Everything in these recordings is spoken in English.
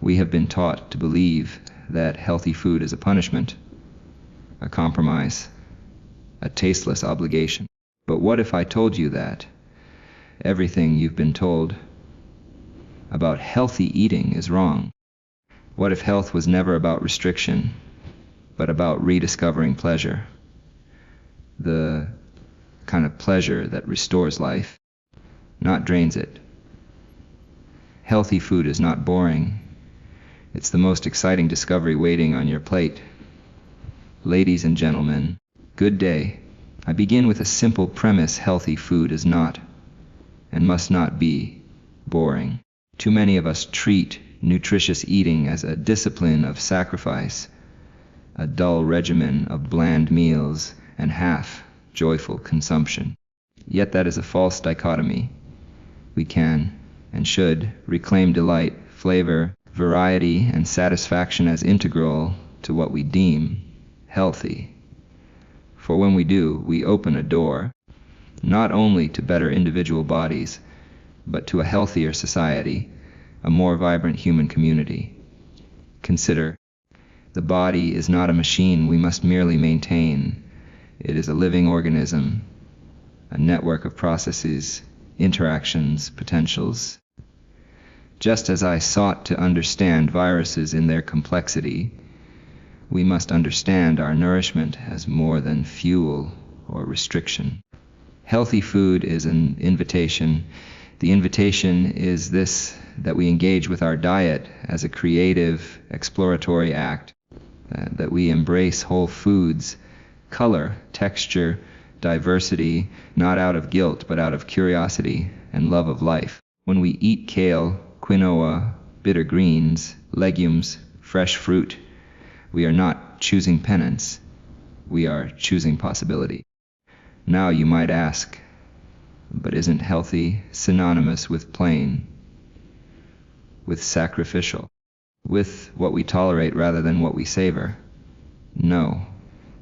We have been taught to believe that healthy food is a punishment, a compromise, a tasteless obligation. But what if I told you that everything you've been told about healthy eating is wrong? What if health was never about restriction, but about rediscovering pleasure? The kind of pleasure that restores life, not drains it. Healthy food is not boring. It's the most exciting discovery waiting on your plate. Ladies and gentlemen, good day. I begin with a simple premise: healthy food is not, and must not be, boring. Too many of us treat nutritious eating as a discipline of sacrifice, a dull regimen of bland meals and half-joyful consumption. Yet that is a false dichotomy. We can and should reclaim delight, flavor, variety, and satisfaction as integral to what we deem healthy. For when we do, we open a door, not only to better individual bodies, but to a healthier society, a more vibrant human community. Consider, the body is not a machine we must merely maintain. It is a living organism, a network of processes, interactions, potentials. Just as I sought to understand viruses in their complexity, we must understand our nourishment as more than fuel or restriction. Healthy food is an invitation. The invitation is this: that we engage with our diet as a creative, exploratory act, that we embrace whole foods, color, texture, diversity, not out of guilt, but out of curiosity and love of life. When we eat kale, quinoa, bitter greens, legumes, fresh fruit, we are not choosing penance, we are choosing possibility. Now you might ask, but isn't healthy synonymous with plain, with sacrificial, with what we tolerate rather than what we savor? No,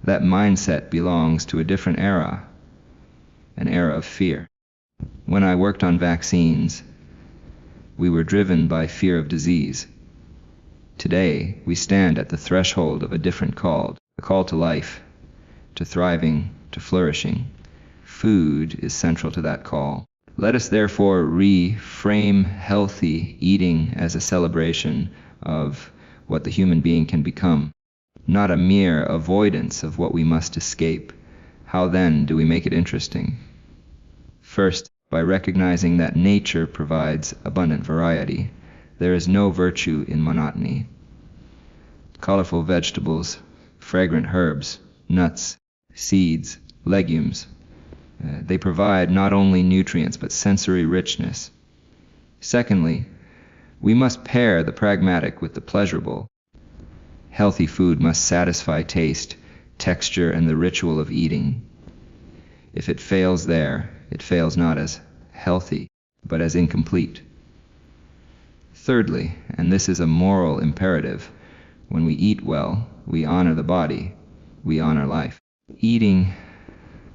that mindset belongs to a different era, an era of fear. When I worked on vaccines, we were driven by fear of disease. Today, we stand at the threshold of a different call, a call to life, to thriving, to flourishing. Food is central to that call. Let us therefore reframe healthy eating as a celebration of what the human being can become, not a mere avoidance of what we must escape. How then do we make it interesting? First, by recognizing that nature provides abundant variety. There is no virtue in monotony. Colorful vegetables, fragrant herbs, nuts, seeds, legumes, they provide not only nutrients but sensory richness. Secondly, we must pair the pragmatic with the pleasurable. Healthy food must satisfy taste, texture, and the ritual of eating. If it fails there, it fails not as healthy, but as incomplete. Thirdly, and this is a moral imperative, when we eat well, we honor the body, we honor life. Eating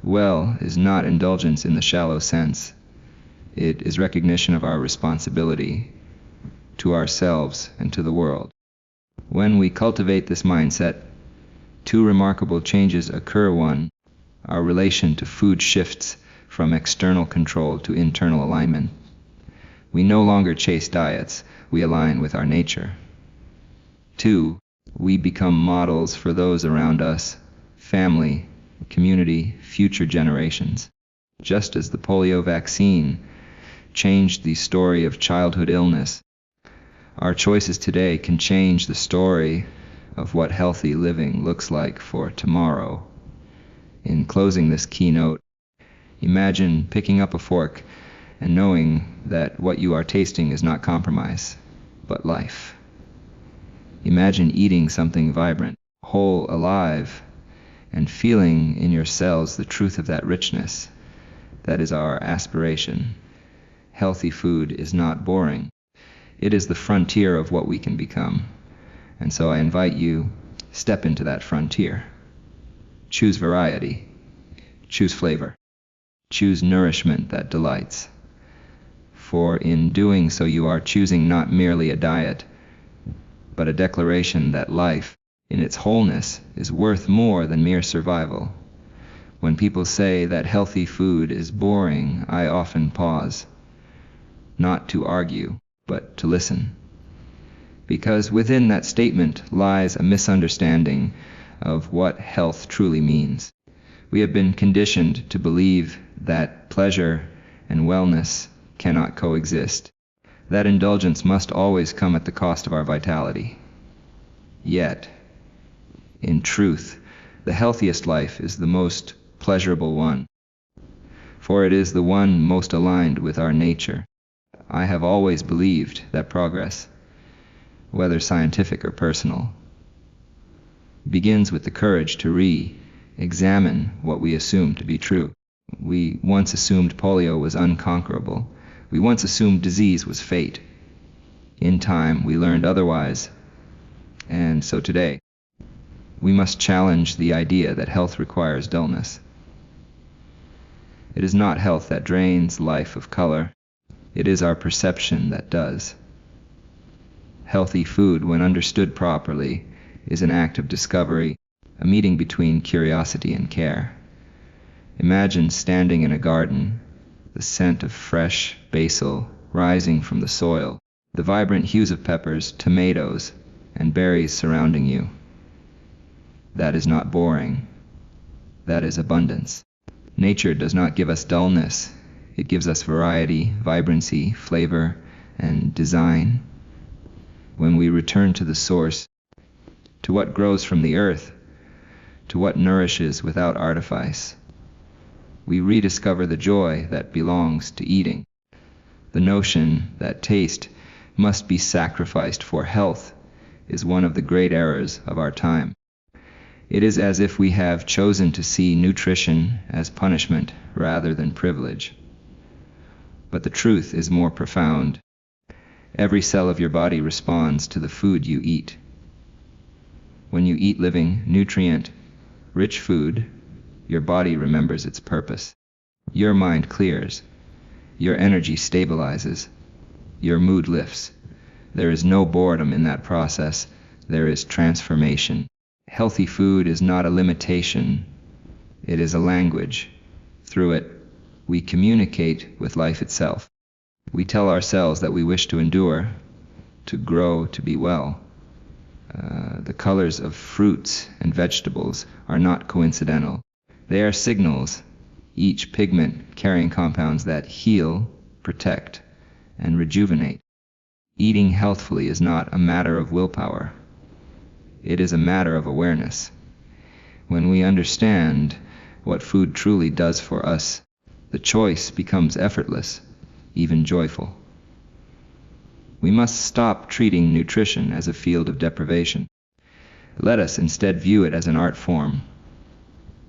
well is not indulgence in the shallow sense. It is recognition of our responsibility to ourselves and to the world. When we cultivate this mindset, two remarkable changes occur. One, our relation to food shifts from external control to internal alignment. We no longer chase diets, we align with our nature. Two, we become models for those around us, family, community, future generations. Just as the polio vaccine changed the story of childhood illness, our choices today can change the story of what healthy living looks like for tomorrow. In closing this keynote, imagine picking up a fork and knowing that what you are tasting is not compromise, but life. Imagine eating something vibrant, whole, alive, and feeling in your cells the truth of that richness. That is our aspiration. Healthy food is not boring. It is the frontier of what we can become. And so I invite you, step into that frontier. Choose variety. Choose flavor. Choose nourishment that delights. For in doing so you are choosing not merely a diet, but a declaration that life, in its wholeness, is worth more than mere survival. When people say that healthy food is boring, I often pause, not to argue, but to listen. Because within that statement lies a misunderstanding of what health truly means. We have been conditioned to believe that pleasure and wellness cannot coexist, that indulgence must always come at the cost of our vitality. Yet, in truth, the healthiest life is the most pleasurable one, for it is the one most aligned with our nature. I have always believed that progress, whether scientific or personal, begins with the courage to re-examine what we assume to be true. We once assumed polio was unconquerable. We once assumed disease was fate. In time, we learned otherwise. And so today, we must challenge the idea that health requires dullness. It is not health that drains life of color. It is our perception that does. Healthy food, when understood properly, is an act of discovery, a meeting between curiosity and care. Imagine standing in a garden, the scent of fresh basil rising from the soil, the vibrant hues of peppers, tomatoes, and berries surrounding you. That is not boring. That is abundance. Nature does not give us dullness. It gives us variety, vibrancy, flavor, and design. When we return to the source, to what grows from the earth, to what nourishes without artifice, we rediscover the joy that belongs to eating. The notion that taste must be sacrificed for health is one of the great errors of our time. It is as if we have chosen to see nutrition as punishment rather than privilege. But the truth is more profound. Every cell of your body responds to the food you eat. When you eat living, nutrient-rich food, your body remembers its purpose. Your mind clears. Your energy stabilizes. Your mood lifts. There is no boredom in that process. There is transformation. Healthy food is not a limitation. It is a language. Through it, we communicate with life itself. We tell ourselves that we wish to endure, to grow, to be well. The colors of fruits and vegetables are not coincidental. They are signals, each pigment carrying compounds that heal, protect, and rejuvenate. Eating healthfully is not a matter of willpower. It is a matter of awareness. When we understand what food truly does for us, the choice becomes effortless, even joyful. We must stop treating nutrition as a field of deprivation. Let us instead view it as an art form,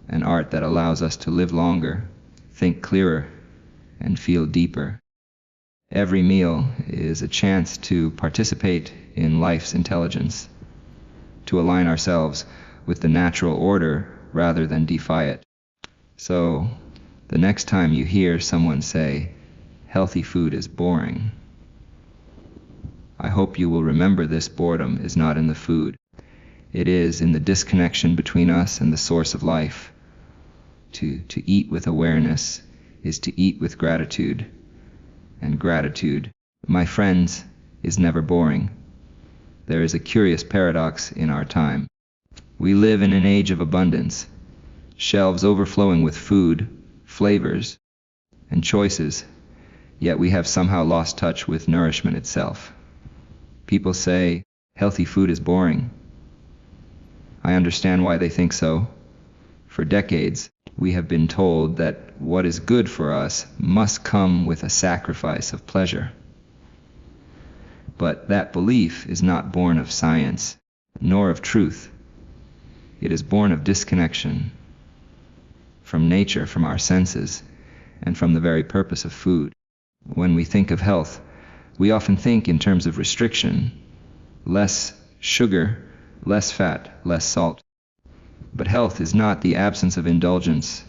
an art that allows us to live longer, think clearer, and feel deeper. Every meal is a chance to participate in life's intelligence, to align ourselves with the natural order rather than defy it. So, the next time you hear someone say, "Healthy food is boring," I hope you will remember this boredom is not in the food. It is in the disconnection between us and the source of life. To eat with awareness is to eat with gratitude. And gratitude, my friends, is never boring. There is a curious paradox in our time. We live in an age of abundance, shelves overflowing with food, flavors, and choices, yet we have somehow lost touch with nourishment itself. People say, healthy food is boring. I understand why they think so. For decades, we have been told that what is good for us must come with a sacrifice of pleasure. But that belief is not born of science, nor of truth. It is born of disconnection from nature, from our senses, and from the very purpose of food. When we think of health, we often think in terms of restriction: less sugar, less fat, less salt. But health is not the absence of indulgence,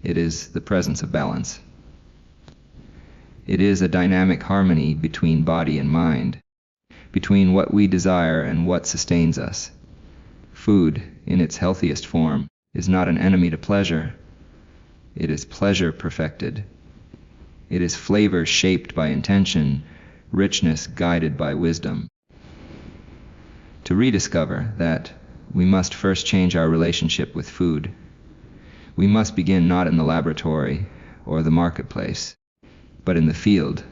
it is the presence of balance. It is a dynamic harmony between body and mind. between what we desire and what sustains us. Food, in its healthiest form, is not an enemy to pleasure. It is pleasure perfected. It is flavor shaped by intention, richness guided by wisdom. To rediscover that, we must first change our relationship with food. We must begin not in the laboratory or the marketplace, but in the field,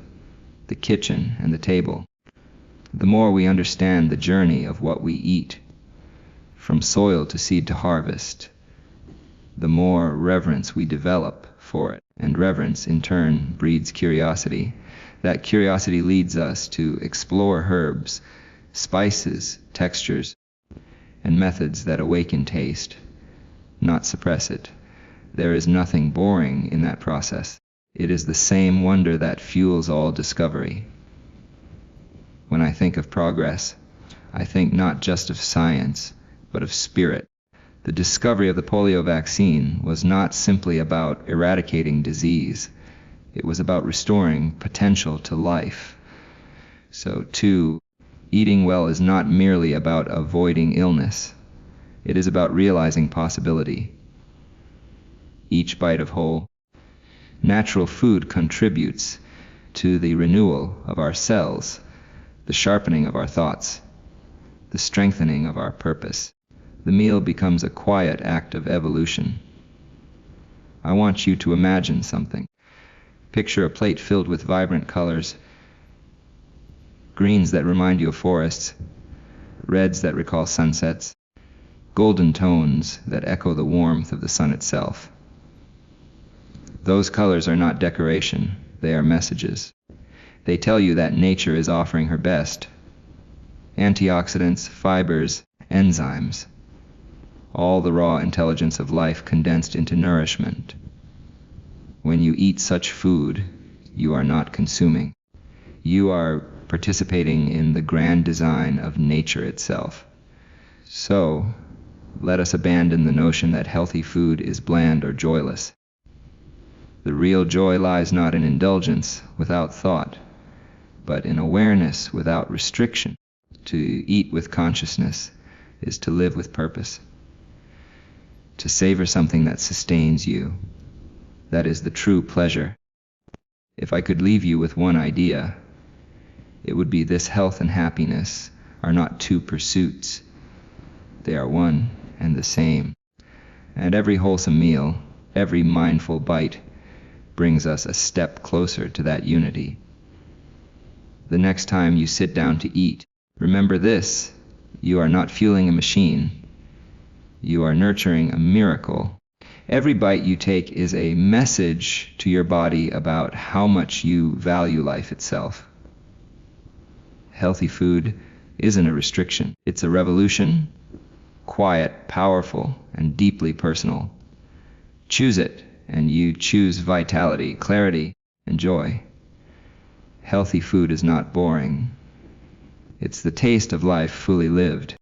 the kitchen, and the table. The more we understand the journey of what we eat, from soil to seed to harvest, the more reverence we develop for it, and reverence in turn breeds curiosity. That curiosity leads us to explore herbs, spices, textures, and methods that awaken taste, not suppress it. There is nothing boring in that process. It is the same wonder that fuels all discovery. When I think of progress, I think not just of science, but of spirit. The discovery of the polio vaccine was not simply about eradicating disease. It was about restoring potential to life. So, too, eating well is not merely about avoiding illness. It is about realizing possibility. Each bite of whole, natural food contributes to the renewal of our cells, the sharpening of our thoughts, the strengthening of our purpose. The meal becomes a quiet act of evolution. I want you to imagine something. Picture a plate filled with vibrant colors, greens that remind you of forests, reds that recall sunsets, golden tones that echo the warmth of the sun itself. Those colors are not decoration, they are messages. They tell you that nature is offering her best. Antioxidants, fibers, enzymes, all the raw intelligence of life condensed into nourishment. When you eat such food, you are not consuming. You are participating in the grand design of nature itself. So, let us abandon the notion that healthy food is bland or joyless. The real joy lies not in indulgence without thought, but in awareness without restriction. To eat with consciousness is to live with purpose. To savor something that sustains you, that is the true pleasure. If I could leave you with one idea, it would be this: health and happiness are not two pursuits. They are one and the same. And every wholesome meal, every mindful bite, brings us a step closer to that unity. The next time you sit down to eat, remember this: you are not fueling a machine. You are nurturing a miracle. Every bite you take is a message to your body about how much you value life itself. Healthy food isn't a restriction. It's a revolution, quiet, powerful, and deeply personal. Choose it, and you choose vitality, clarity, and joy. Healthy food is not boring. It's the taste of life fully lived.